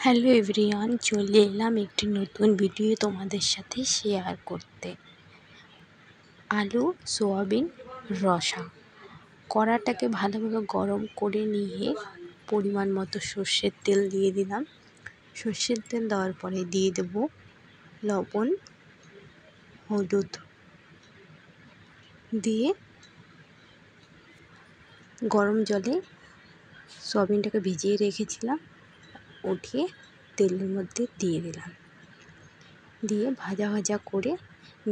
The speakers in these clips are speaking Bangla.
হ্যালো এভরিওয়ান, চলে এলাম একটি নতুন ভিডিও তোমাদের সাথে শেয়ার করতে। আলু সোয়াবিন রসা। কড়াটাকে ভালোভাবে গরম করে নিয়ে পরিমাণ মতো সর্ষের তেল দিয়ে দিলাম। সর্ষের তেল দেওয়ার পরে দিয়ে দেব লবণ, হলুদ দিয়ে গরম জলে সোয়াবিনটাকে ভিজিয়ে রেখেছিলাম উঠিয়ে তেলের মধ্যে দিয়ে দিলাম। দিয়ে ভাজা ভাজা করে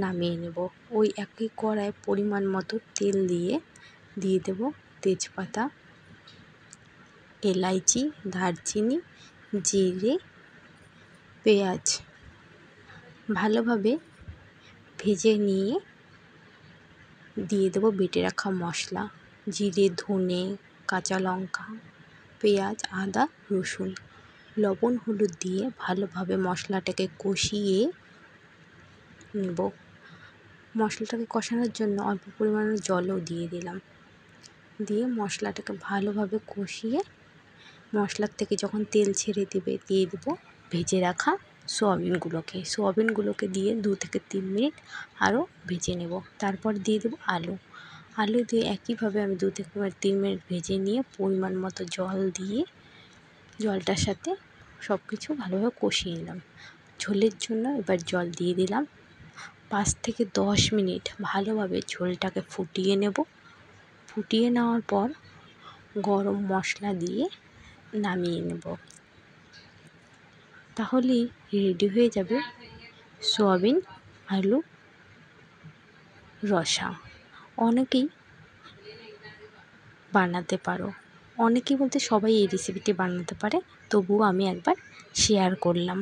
নামিয়ে নেব। ওই একই কড়ায় পরিমাণ মতো তেল দিয়ে দেব তেজপাতা, এলাইচি, দারচিনি, জিরে, পেঁয়াজ ভালোভাবে ভেজে নিয়ে দিয়ে দেব বেটে রাখা মশলা, জিরে, ধনে, কাঁচা লঙ্কা, পেঁয়াজ, আদা, রসুন, লবণ, হলুদ দিয়ে ভালোভাবে মশলাটাকে কষিয়ে নেব। মশলাটাকে কষানোর জন্য অল্প পরিমাণে জলও দিয়ে দিলাম। দিয়ে মশলাটাকে ভালোভাবে কষিয়ে মশলার থেকে যখন তেল ছেড়ে দেবে দিয়ে দেবো ভেজে রাখা সোয়াবিনগুলোকে দিয়ে 2 থেকে 3 মিনিট আরও ভেজে নেব। তারপর দিয়ে দেবো আলু দিয়ে একইভাবে আমি 2 থেকে 3 মিনিট ভেজে নিয়ে পরিমাণ মতো জল দিয়ে জলটার সাথে সব কিছু ভালোভাবে কষিয়ে নিলাম। ঝোলের জন্য এবার জল দিয়ে দিলাম। 5 থেকে 10 মিনিট ভালোভাবে ঝোলটাকে ফুটিয়ে নেব। ফুটিয়ে নেওয়ার পর গরম মশলা দিয়ে নামিয়ে নেব। তাহলেই রেডি হয়ে যাবে সোয়াবিন আলু রসা। অনেকেই বানাতে পারো, অনেকেই বলতে সবাই এই রেসিপিটি বানাতে পারে, তবুও আমি একবার শেয়ার করলাম।